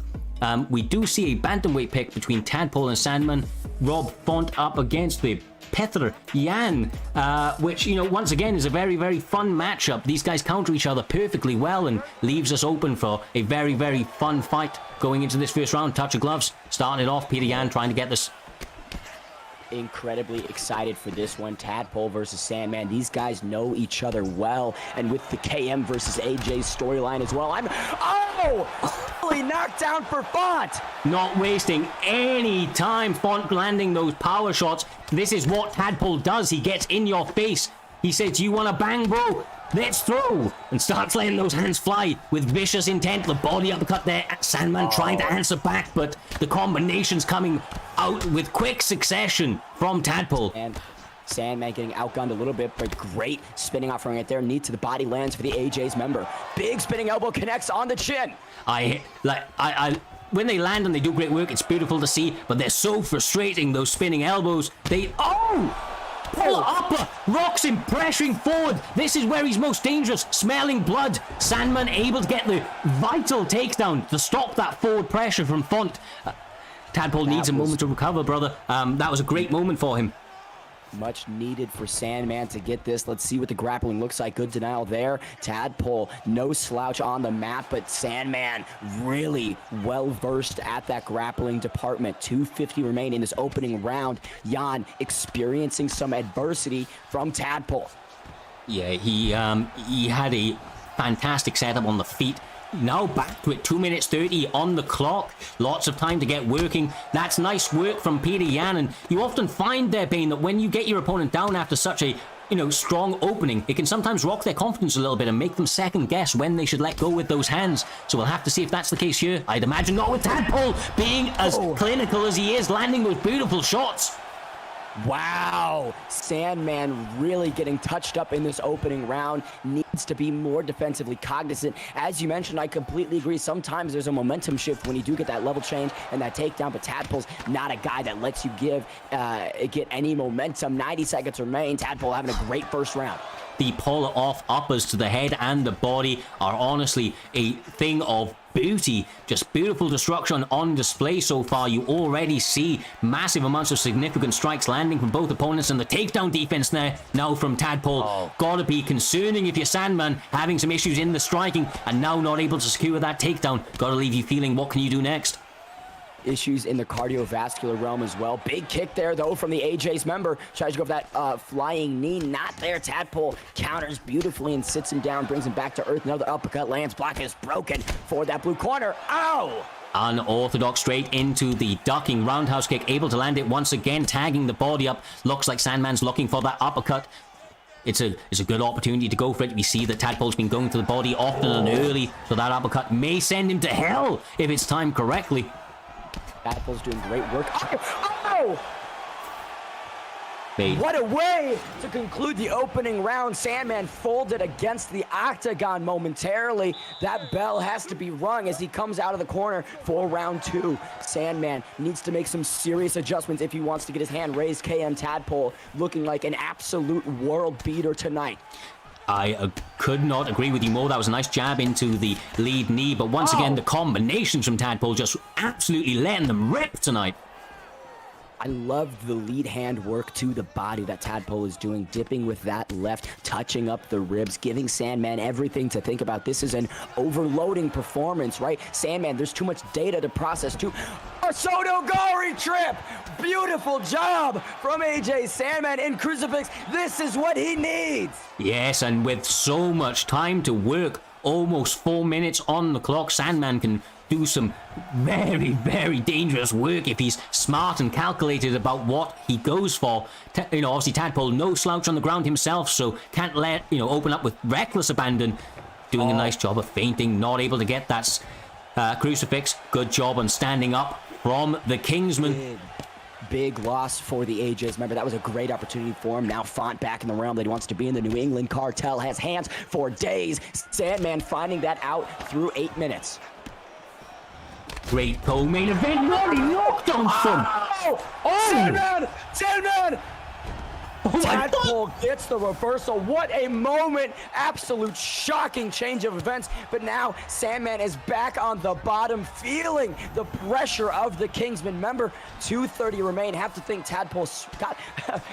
S2: We do see a bantamweight pick between Tadpole and Sandman. Rob Font up against the Petr Yan, which, once again is a very, very fun matchup. These guys counter each other perfectly well and leaves us open for a very, very fun fight going into this first round. Touch of gloves, starting it off. Petr Yan trying to get this.
S1: Incredibly excited for this one. Tadpole versus Sandman. These guys know each other well, and with the KM versus AJ storyline as well. Really knocked down for Font.
S2: Not wasting any time. Font landing those power shots. This is what Tadpole does. He gets in your face. He says, "You want to bang, bro? Let's throw," and starts letting those hands fly with vicious intent. The body uppercut there. Sandman trying to answer back, but the combinations coming out with quick succession from Tadpole.
S1: And Sandman getting outgunned a little bit, but great spinning offering right there. Knee to the body lands for the AJ's member. Big spinning elbow connects on the chin.
S2: When they land and they do great work, it's beautiful to see, but they're so frustrating, those spinning elbows. Pull upper, rocks him, pressuring forward. This is where he's most dangerous, smelling blood. Sandman able to get the vital takedown to stop that forward pressure from Font. Tadpole needs a moment to recover, brother. That was a great moment for him.
S1: Much needed for Sandman to get this. Let's see what the grappling looks like. Good denial there. Tadpole, no slouch on the mat, but Sandman really well versed at that grappling department. 2:50 remain in this opening round. Jan experiencing some adversity from Tadpole.
S2: Yeah, he had a fantastic setup on the feet. Now back to it, 2 minutes 30 on the clock. Lots of time to get working. That's nice work from Petr Yan, and you often find there, Bane, that when you get your opponent down after such a strong opening, it can sometimes rock their confidence a little bit and make them second guess when they should let go with those hands. So we'll have to see if that's the case here. I'd imagine not, with Tadpole being as clinical as he is, landing those beautiful shots.
S1: Wow, Sandman really getting touched up in this opening round. Needs to be more defensively cognizant. As you mentioned, I completely agree. Sometimes there's a momentum shift when you do get that level change and that takedown, but Tadpole's not a guy that lets you get any momentum. 90 seconds remain. Tadpole having a great first round.
S2: The pull-off uppers to the head and the body are honestly a thing of beauty. Just beautiful destruction on display so far. You already see massive amounts of significant strikes landing from both opponents, and the takedown defense there now from Tadpole. Gotta be concerning if you're Sandman, having some issues in the striking and now not able to secure that takedown. Gotta leave you feeling, what can you do next?
S1: Issues in the cardiovascular realm as well. Big kick there, though, from the AJ's member. Tries to go for that flying knee. Not there. Tadpole counters beautifully and sits him down, brings him back to earth. Another uppercut lands. Block is broken for that blue corner. Ow!
S2: Unorthodox straight into the ducking roundhouse kick. Able to land it once again, tagging the body up. Looks like Sandman's looking for that uppercut. It's a good opportunity to go for it. We see that Tadpole's been going to the body often and early, so that uppercut may send him to hell if it's timed correctly.
S1: Tadpole's doing great work. Oh!
S2: Bait.
S1: What a way to conclude the opening round. Sandman folded against the octagon momentarily. That bell has to be rung as he comes out of the corner for round 2. Sandman needs to make some serious adjustments if he wants to get his hand raised. KM Tadpole looking like an absolute world beater tonight.
S2: I could not agree with you more. That was a nice jab into the lead knee, but once again, the combinations from Tadpole just absolutely letting them rip tonight.
S1: I love the lead hand work to the body that Tadpole is doing, dipping with that left, touching up the ribs, giving Sandman everything to think about. This is an overloading performance, right? Sandman, there's too much data to process too. A Soto Gari trip! Beautiful job from AJ Sandman in Crucifix. This is what he needs!
S2: Yes, and with so much time to work, almost 4 minutes on the clock, Sandman can do some very, very dangerous work if he's smart and calculated about what he goes for. Obviously Tadpole, no slouch on the ground himself, so can't let, open up with reckless abandon. Doing a nice job of feinting, not able to get that crucifix. Good job on standing up from the Kingsman.
S1: Big loss for the AJs. Remember, that was a great opportunity for him. Now Font back in the realm that he wants to be in. The New England cartel has hands for days. Sandman finding that out through 8 minutes.
S2: Great co-main event. What a knockdown from.
S1: Sandman! Sandman!
S2: my
S1: Tadpole gets the reversal. What a moment. Absolute shocking change of events. But now Sandman is back on the bottom, feeling the pressure of the Kingsman. Remember, 2:30 remain. Have to think Tadpole got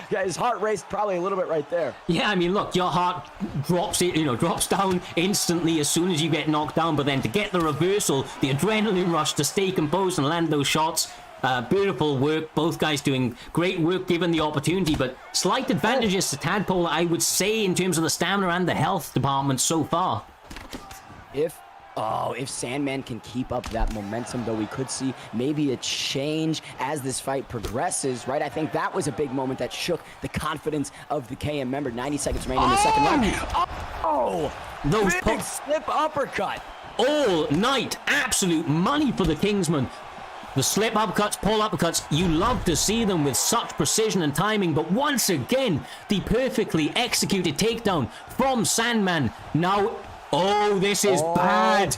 S1: his heart raced probably a little bit right there.
S2: Yeah, I mean, look, your heart drops, drops down instantly as soon as you get knocked down. But then to get the reversal, the adrenaline rush to stay composed and land those shots. Beautiful work. Both guys doing great work given the opportunity, but slight advantages to Tadpole, I would say, in terms of the stamina and the health department so far.
S1: If Sandman can keep up that momentum, though, we could see maybe a change as this fight progresses, right? I think that was a big moment that shook the confidence of the KM member. 90 seconds remaining in the second round.
S2: Those
S1: big slip uppercut.
S2: All night, absolute money for the Kingsman. The slip uppercuts, pull uppercuts, you love to see them with such precision and timing, but once again, the perfectly executed takedown from Sandman. Now, this is bad.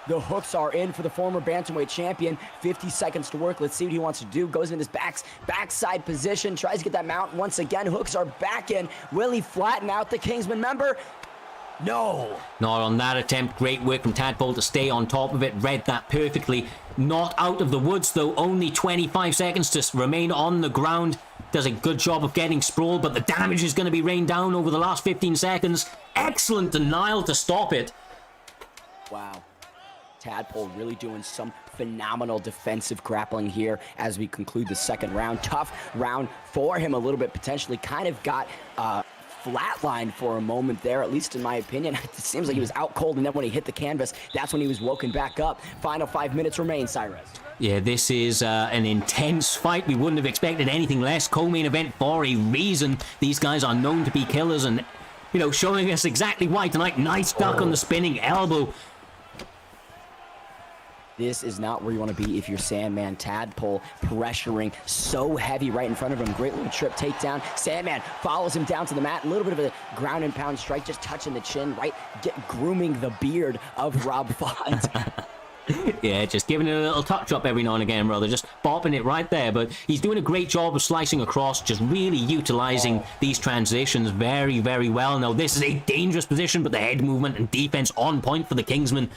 S1: The hooks are in for the former bantamweight champion. 50 seconds to work. Let's see what he wants to do. Goes in his backside position, tries to get that mount once again. Hooks are back in. Will he flatten out the Kingsman member? No.
S2: Not on that attempt. Great work from Tadpole to stay on top of it. Read that perfectly. Not out of the woods, though. Only 25 seconds to remain on the ground. Does a good job of getting sprawled, but the damage is going to be rained down over the last 15 seconds. Excellent denial to stop it.
S1: Wow. Tadpole really doing some phenomenal defensive grappling here as we conclude the second round. Tough round for him a little bit. Potentially kind of got flatline for a moment there, at least in my opinion. It seems like he was out cold, and then when he hit the canvas, that's when he was woken back up. Final 5 minutes remain, Cyrus.
S2: Yeah, this is an intense fight. We wouldn't have expected anything less. Co-main event for a reason. These guys are known to be killers, and, showing us exactly why tonight. Nice duck on the spinning elbow.
S1: This is not where you want to be if you're Sandman. Tadpole pressuring so heavy right in front of him. Great little trip takedown. Sandman follows him down to the mat. A little bit of a ground and pound strike, just touching the chin, right? Grooming the beard of Rob Font.
S2: Yeah, just giving it a little touch up every now and again, brother. Just bopping it right there. But he's doing a great job of slicing across, just really utilizing these transitions very, very well. Now, this is a dangerous position, but the head movement and defense on point for the Kingsman.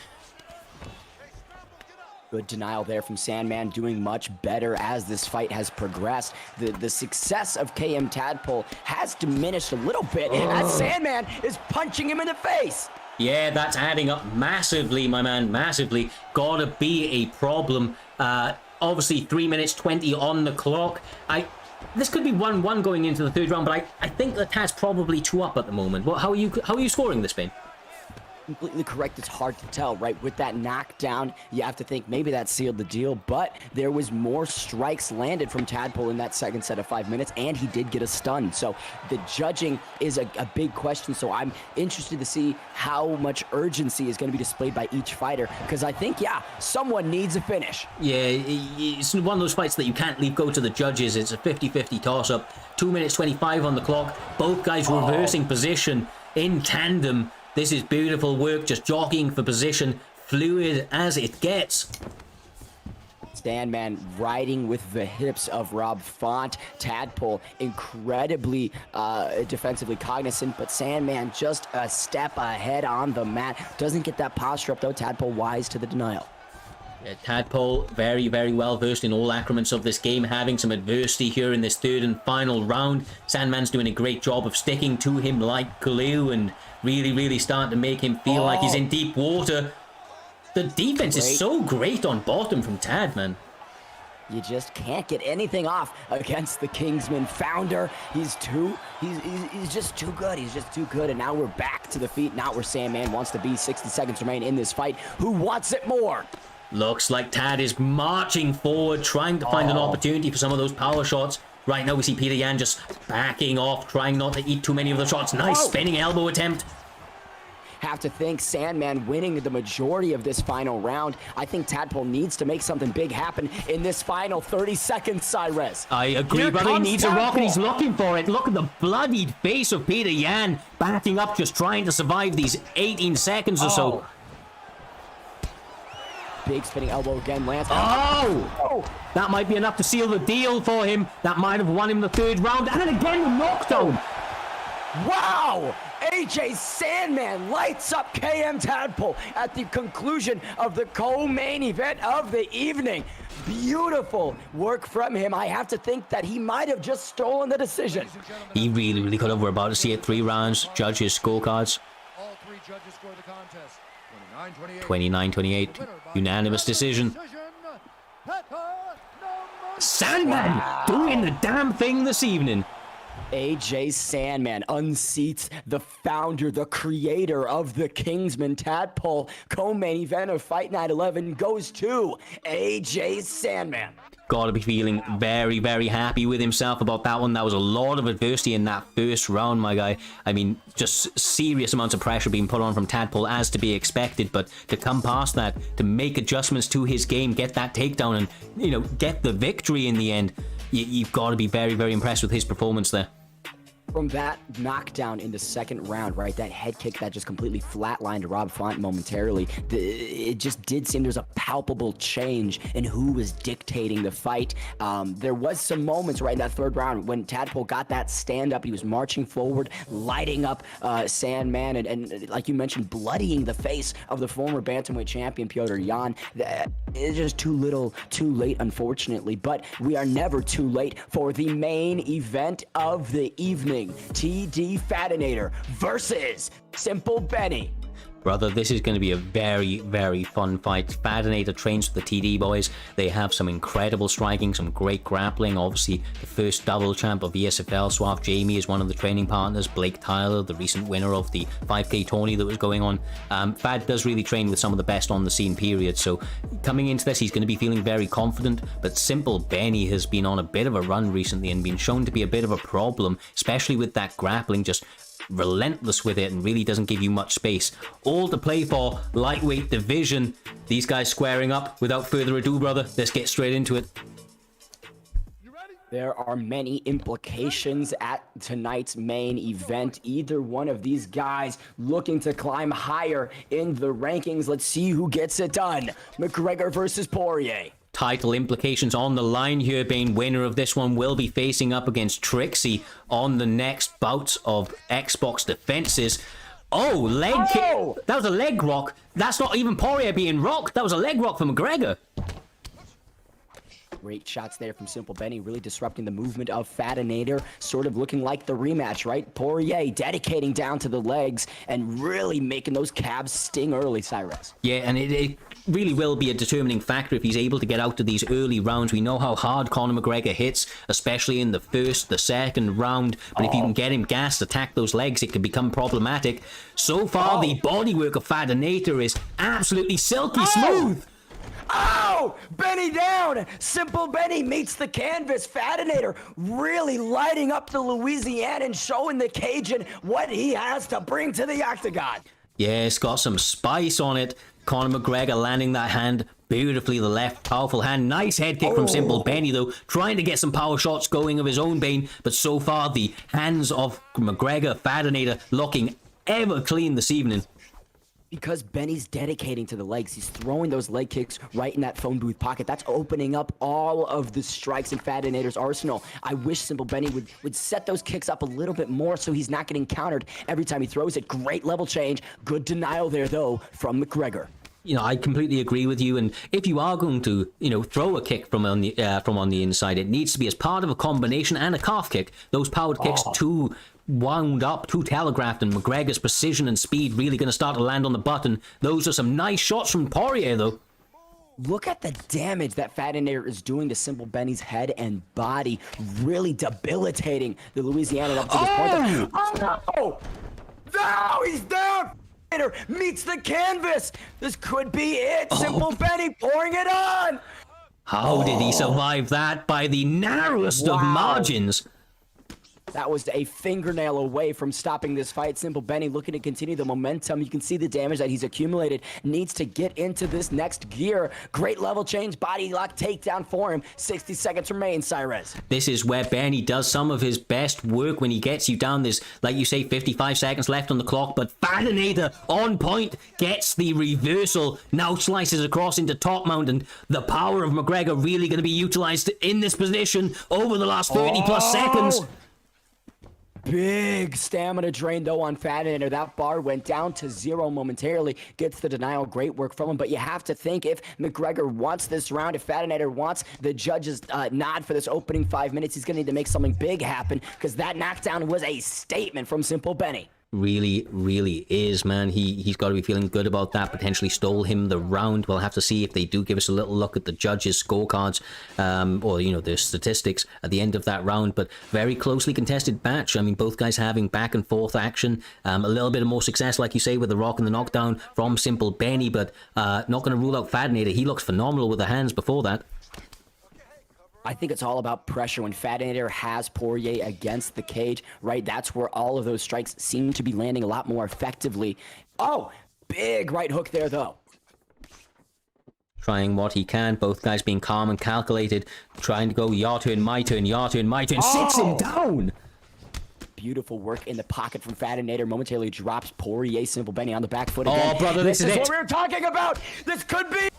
S1: Good denial there from Sandman, doing much better as this fight has progressed. The success of KM Tadpole has diminished a little bit as Sandman is punching him in the face.
S2: Yeah, that's adding up massively, my man, massively. Gotta be a problem. Obviously, 3 minutes 20 on the clock. This could be 1-1 going into the third round, but I think that Tad's probably 2 up at the moment. How are you scoring this, Ben?
S1: Completely correct. It's hard to tell, right? With that knockdown, you have to think maybe that sealed the deal, but there was more strikes landed from Tadpole in that second set of 5 minutes, and he did get a stun. So the judging is a big question. So I'm interested to see how much urgency is going to be displayed by each fighter, because I think, yeah, someone needs a finish.
S2: Yeah, it's one of those fights that you can't leave go to the judges. It's a 50-50 toss-up. 2 minutes 25 on the clock. Both guys reversing position in tandem. This is beautiful work, just jockeying for position, fluid as it gets.
S1: Sandman riding with the hips of Rob Font. Tadpole incredibly defensively cognizant, but Sandman just a step ahead on the mat. Doesn't get that posture up though. Tadpole wise to the denial.
S2: Yeah, Tadpole very, very well versed in all accoutrements of this game, having some adversity here in this third and final round. Sandman's doing a great job of sticking to him like glue and really, really starting to make him feel like he's in deep water. The defense is so great on bottom from Tad, man.
S1: You just can't get anything off against the Kingsman founder. He's just too good. He's just too good. And now we're back to the feet. Not where Sandman wants to be. 60 seconds remain in this fight. Who wants it more?
S2: Looks like Tad is marching forward, trying to find an opportunity for some of those power shots. Right now we see Peter Yan just backing off, trying not to eat too many of the shots. Nice spinning elbow attempt.
S1: Have to think Sandman winning the majority of this final round. I think Tadpole needs to make something big happen in this final 30 seconds, Cyrez.
S2: I agree, brother. He needs a rocket. He's looking for it. Look at the bloodied face of Peter Yan, backing up, just trying to survive these 18 seconds or so.
S1: Big spinning elbow again, Lance.
S2: That might be enough to seal the deal for him. That might have won him the third round. And then again, the knockdown.
S1: Wow! AJ Sandman lights up KM Tadpole at the conclusion of the co-main event of the evening. Beautiful work from him. I have to think that he might have just stolen the decision.
S2: He really, really could have. We're about to see it. 3 rounds. Judges' scorecards.
S3: All 3 judges score the contest.
S2: 29-28. Unanimous decision. Sandman doing the damn thing this evening.
S1: AJ Sandman unseats the founder, the creator of the Kingsman. Tadpole. Co-main event of Fight Night 11 goes to AJ Sandman.
S2: Gotta be feeling very, very happy with himself about that one. That was a lot of adversity in that first round, my guy. I mean, just serious amounts of pressure being put on from Tadpole, as to be expected. But to come past that, to make adjustments to his game, get that takedown, and, you know, get the victory in the end, you've got to be very, very impressed with his performance there.
S1: From that knockdown in the second round, right, that head kick that just completely flatlined Rob Font momentarily, it just did seem there's a palpable change in who was dictating the fight. There was some moments right in that third round when Tadpole got that stand up. He was marching forward, lighting up Sandman, and like you mentioned, bloodying the face of the former bantamweight champion Petr Yan. It's just too little, too late, unfortunately. But we are never too late for the main event of the evening. TD Fadanator versus Simple Beney.
S2: Brother, this is going to be a very, very fun fight. Fadanator trains with the TD boys. They have some incredible striking, some great grappling. Obviously, the first double champ of ESFL, ThatGuyJme, is one of the training partners. Blake Tyler, the recent winner of the 5K tourney that was going on. Fad does really train with some of the best on the scene, period. So coming into this, he's going to be feeling very confident. But Simple Beney has been on a bit of a run recently and been shown to be a bit of a problem, especially with that grappling, just relentless with it and really doesn't give you much space. All to play for, lightweight division. These guys squaring up. Without further ado, brother, let's get straight into it.
S1: There are many implications at tonight's main event. Either one of these guys looking to climb higher in the rankings. Let's see who gets it done. McGregor versus Poirier.
S2: Title implications on the line here. Being winner of this one will be facing up against Trixie on the next bouts of Xbox defenses. Oh, leg kick. That was a leg rock. That's not even Poirier being rocked. That was a leg rock for McGregor.
S1: Great shots there from Simple Beney, really disrupting the movement of Fadanator, sort of looking like the rematch, right? Poirier dedicating down to the legs and really making those calves sting early, Cyrus.
S2: Yeah, and it really will be a determining factor if he's able to get out to these early rounds. We know how hard Conor McGregor hits, especially in the first, the second round. But if you can get him gassed, attack those legs, it can become problematic. So far, the bodywork of Fadanator is absolutely silky smooth.
S1: Oh! Beney down! Simple Beney meets the canvas. Fadanator really lighting up the Louisiana and showing the Cajun what he has to bring to the octagon.
S2: Yeah, it's got some spice on it. Conor McGregor landing that hand beautifully, the left powerful hand. Nice head kick from Simple Beney, though, trying to get some power shots going of his own, Bane. But so far, the hands of McGregor, Fadanator, looking ever clean this evening.
S1: Because Benny's dedicating to the legs. He's throwing those leg kicks right in that phone booth pocket. That's opening up all of the strikes in Fadanator's arsenal. I wish Simple Beney would set those kicks up a little bit more so he's not getting countered every time he throws it. Great level change. Good denial there, though, from McGregor.
S2: You know, I completely agree with you. And if you are going to, you know, throw a kick from on the inside, it needs to be as part of a combination and a calf kick. Those powered kicks too wound up, too telegraphed, and McGregor's precision and speed really going to start to land on the button. Those are some nice shots from Poirier, though.
S1: Look at the damage that Fadanator is doing to Simple Benny's head and body, really debilitating the Louisiana up to this point. Oh! No, he's down! Fadanator meets the canvas. This could be it. Simple Benny pouring it on.
S2: How did he survive that? By the narrowest of margins.
S1: That was a fingernail away from stopping this fight. Simple Benny looking to continue the momentum. You can see the damage that he's accumulated. Needs to get into this next gear. Great level change, body lock, takedown for him. 60 seconds remain, Cyrus.
S2: This is where Benny does some of his best work when he gets you down. There's, like you say, 55 seconds left on the clock, but Fadanator on point gets the reversal. Now slices across into top mount, and the power of McGregor really going to be utilized in this position over the last 30 plus seconds.
S1: Big stamina drain, though, on Fadanator. That bar went down to 0 momentarily. Gets the denial. Great work from him. But you have to think, if McGregor wants this round, if Fadanator wants the judge's nod for this opening 5 minutes, he's going to need to make something big happen, because that knockdown was a statement from Simple Benny.
S2: Really is, man. He's got to be feeling good about that. Potentially stole him the round. We'll have to see if they do give us a little look at the judges' scorecards, or, you know, their statistics at the end of that round. But very closely contested match. I mean, both guys having back and forth action. A little bit of more success, like you say, with the rock and the knockdown from Simple Benny, but not going to rule out Fadanator. He looks phenomenal with the hands before that.
S1: I think it's all about pressure. When Fadanator has Poirier against the cage, right, that's where all of those strikes seem to be landing a lot more effectively. Oh, big right hook there, though.
S2: Trying what he can, both guys being calm and calculated, trying to go your turn, my turn, your turn, my turn. Sits him down!
S1: Beautiful work in the pocket from Fadanator. Momentarily drops Poirier. Simple Benny on the back foot again.
S2: Oh, brother, this is
S1: what we were talking about! This could be...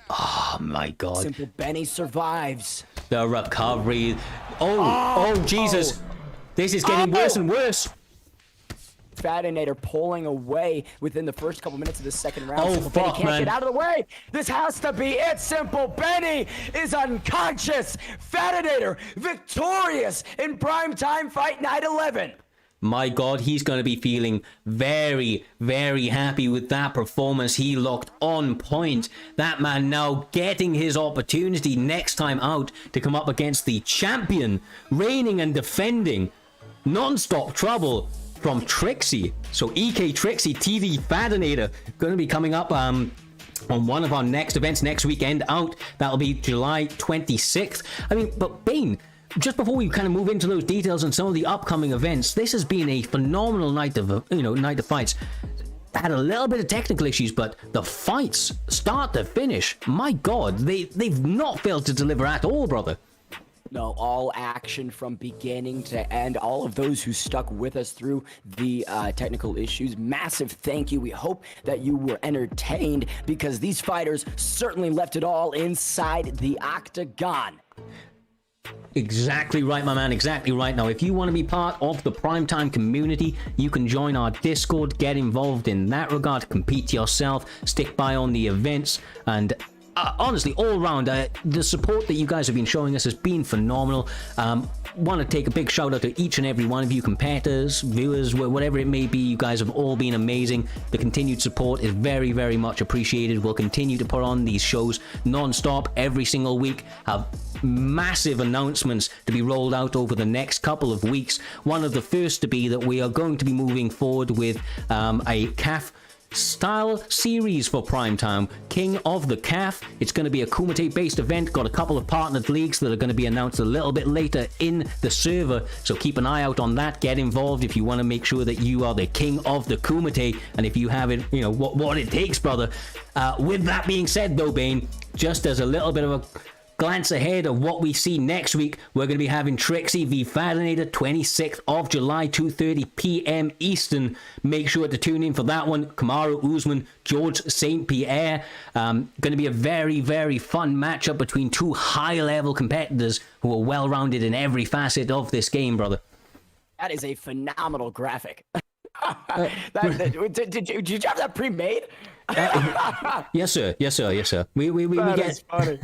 S2: Oh my god.
S1: Simple Benny survives.
S2: The recovery. Oh, Jesus. This is getting worse and worse.
S1: Fadanator pulling away within the first couple minutes of the second round. Simple
S2: fuck,
S1: Benny can't
S2: man.
S1: get out of the way. This has to be it. Simple Benny is unconscious. Fadanator victorious in primetime fight night 11.
S2: My god, he's going to be feeling very happy with that performance. He looked on point. That man now getting his opportunity next time out to come up against the champion, reigning and defending, non-stop trouble from Trixie. So EK Trixie, TD Fadanator, going to be coming up on one of our next events next weekend out. That'll be July 26th. I mean, but Bane, just before we kind of move into those details and some of the upcoming events, this has been a phenomenal night of fights. Had a little bit of technical issues, but the fights, start to finish, my god, they've not failed to deliver at all, brother.
S1: No, all action from beginning to end. All of those who stuck with us through the technical issues, massive thank you. We hope that you were entertained because these fighters certainly left it all inside the octagon.
S2: Exactly right, my man. Exactly right. Now, if you want to be part of the primetime community, you can join our Discord, get involved in that regard, compete yourself, stick by on the events, and honestly, all around, the support that you guys have been showing us has been phenomenal. Want to take a big shout out to each and every one of you, competitors, viewers, whatever it may be. You guys have all been amazing. The continued support is very, very much appreciated. We'll continue to put on these shows non-stop every single week. Have massive announcements to be rolled out over the next couple of weeks. One of the first to be that we are going to be moving forward with a CAF style series for primetime, King of the CAF. It's going to be a Kumite based event, got a couple of partnered leagues that are going to be announced a little bit later in the server, so keep an eye out on that. Get involved if you want to make sure that you are the king of the Kumite, and if you have it, you know what it takes, brother. With that being said though, Bane, just as a little bit of a glance ahead of what we see next week, we're going to be having Trixie v Fadanator, 26th of July, 2:30 p.m. Eastern. Make sure to tune in for that one. Kamaru Usman, George St. Pierre. Going to be a very, very fun matchup between two high-level competitors who are well-rounded in every facet of this game, brother.
S1: That is a phenomenal graphic. Did you have that pre-made?
S2: Yes, sir. Yes, sir. Yes, sir. We get
S1: funny.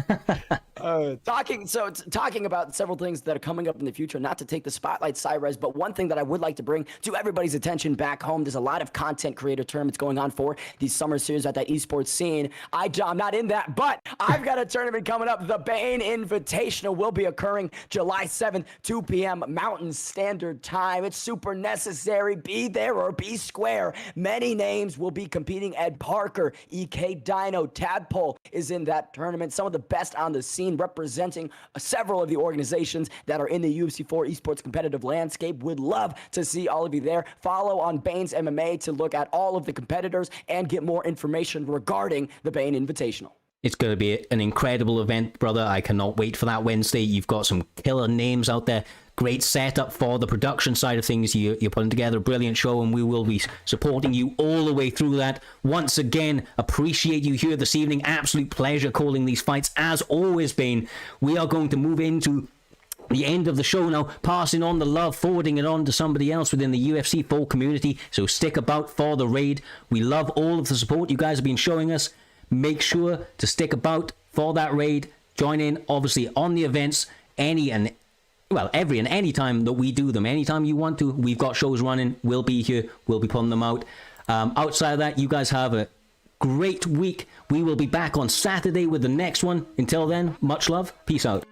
S1: Talking about several things that are coming up in the future, not to take the spotlight, Cyrez, but one thing that I would like to bring to everybody's attention back home, there's a lot of content creator tournaments going on for these summer series at that esports scene. I'm not in that, but I've got a tournament coming up. The Bane Invitational will be occurring July 7th, 2 p.m. Mountain Standard Time. It's super necessary. Be there or be square. Many names will be competing. Ed Parker, EK Dino, Tadpole is in that tournament. Some of the best on the scene representing several of the organizations that are in the UFC 4 esports competitive landscape. Would love to see all of you there. Follow on Bane's MMA to look at all of the competitors and get more information regarding the Bane Invitational.
S2: It's going to be an incredible event, brother. I cannot wait for that Wednesday. You've got some killer names out there. Great setup for the production side of things. You're putting together a brilliant show, and we will be supporting you all the way through that. Once again, appreciate you here this evening. Absolute pleasure calling these fights. As always, Bane, we are going to move into the end of the show now, passing on the love, forwarding it on to somebody else within the UFC 4 community. So stick about for the raid. We love all of the support you guys have been showing us. Make sure to stick about for that raid. Join in, obviously, on the events every and any time that we do them. Anytime you want to, we've got shows running. We'll be here. We'll be putting them out. Outside of that, you guys have a great week. We will be back on Saturday with the next one. Until then, much love. Peace out.